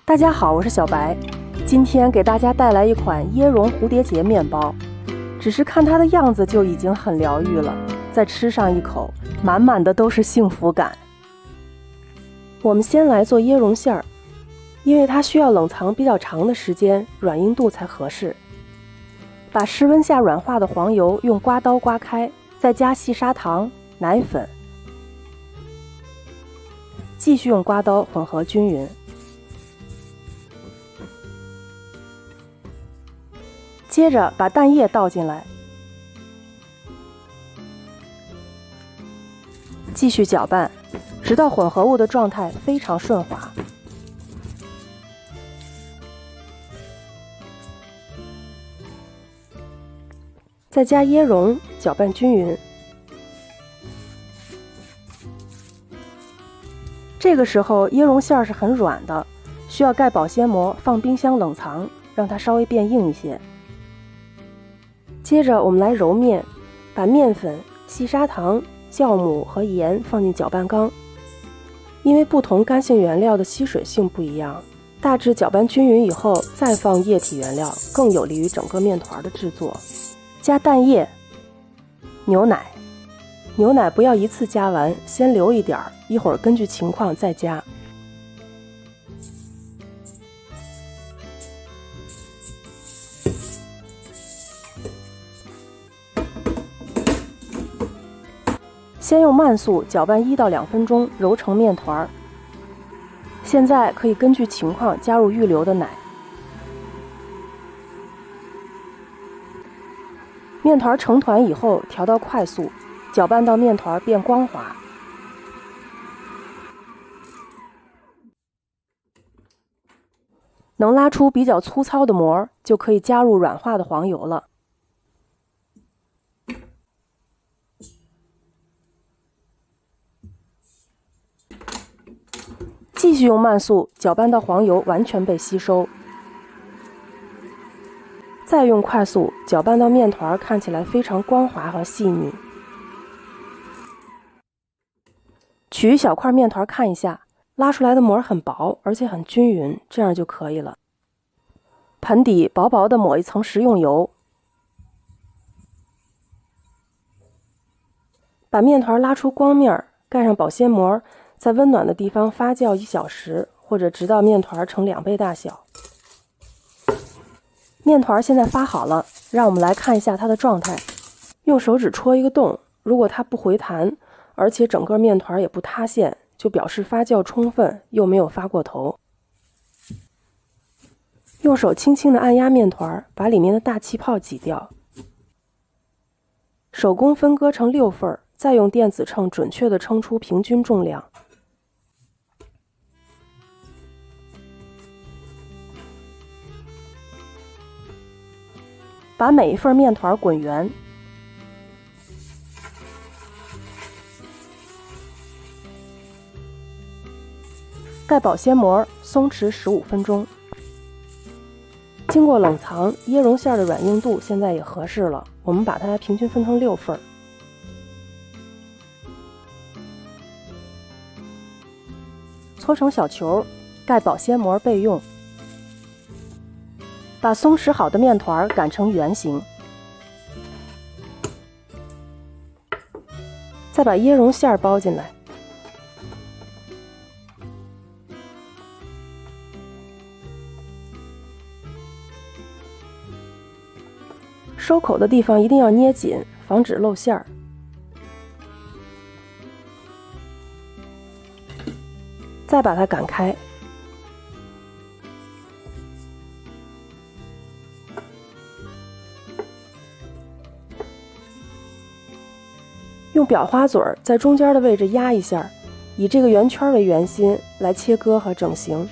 大家好，我是小白，今天给大家带来一款椰蓉蝴蝶结面包。只是看它的样子就已经很疗愈了，再吃上一口，满满的都是幸福感。我们先来做椰蓉馅儿，因为它需要冷藏比较长的时间，软硬度才合适。把室温下软化的黄油用刮刀刮开，再加细砂糖、奶粉，继续用刮刀混合均匀。接着把蛋液倒进来，继续搅拌，直到混合物的状态非常顺滑。再加椰蓉，搅拌均匀。这个时候椰蓉馅儿是很软的，需要盖保鲜膜放冰箱冷藏，让它稍微变硬一些。接着我们来揉面，把面粉、细砂糖、酵母和盐放进搅拌缸。因为不同干性原料的吸水性不一样，大致搅拌均匀以后再放液体原料，更有利于整个面团的制作。加蛋液、牛奶，牛奶不要一次加完，先留一点，一会儿根据情况再加。先用慢速搅拌1到2分钟，揉成面团。现在可以根据情况加入预留的奶。面团成团以后调到快速，搅拌到面团变光滑。能拉出比较粗糙的膜，就可以加入软化的黄油了。继续用慢速搅拌到黄油完全被吸收，再用快速搅拌到面团看起来非常光滑和细腻。取一小块面团看一下，拉出来的膜很薄，而且很均匀，这样就可以了。盆底薄薄的抹一层食用油，把面团拉出光面，盖上保鲜膜，在温暖的地方发酵1小时，或者直到面团成2倍大小。面团现在发好了，让我们来看一下它的状态。用手指戳一个洞，如果它不回弹，而且整个面团也不塌陷，就表示发酵充分，又没有发过头。用手轻轻地按压面团，把里面的大气泡挤掉。手工分割成6份，再用电子秤准确地称出平均重量。把每一份面团滚圆，盖保鲜膜，松弛15分钟。经过冷藏，椰蓉馅的软硬度现在也合适了，我们把它平均分成6份。搓成小球，盖保鲜膜备用。把松弛好的面团擀成圆形，再把椰蓉馅包进来。收口的地方一定要捏紧，防止露馅儿。再把它擀开。用裱花嘴在中间的位置压一下，以这个圆圈为圆心来切割和整形。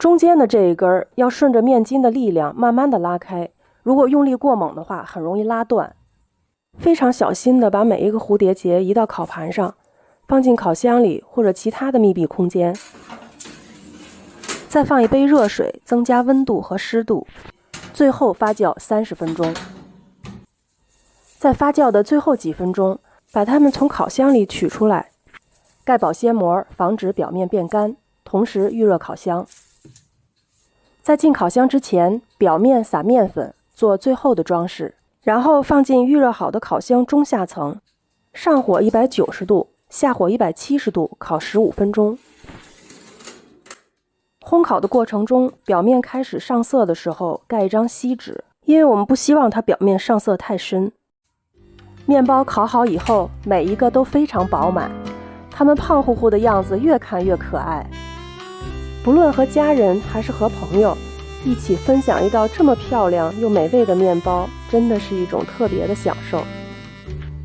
中间的这一根儿要顺着面筋的力量慢慢的拉开，如果用力过猛的话，很容易拉断。非常小心的把每一个蝴蝶结移到烤盘上，放进烤箱里或者其他的密闭空间。再放一杯热水，增加温度和湿度，最后发酵30分钟。在发酵的最后几分钟，把它们从烤箱里取出来，盖保鲜膜，防止表面变干，同时预热烤箱。在进烤箱之前，表面撒面粉，做最后的装饰，然后放进预热好的烤箱中下层，上火190度，下火170度烤15分钟。烘烤的过程中，表面开始上色的时候，盖一张锡纸，因为我们不希望它表面上色太深。面包烤好以后，每一个都非常饱满，它们胖乎乎的样子越看越可爱。不论和家人还是和朋友一起分享一道这么漂亮又美味的面包，真的是一种特别的享受。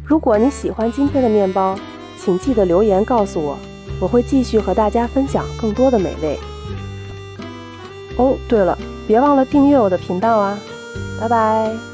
如果你喜欢今天的面包，请记得留言告诉我，我会继续和大家分享更多的美味。哦，对了，别忘了订阅我的频道啊，拜拜。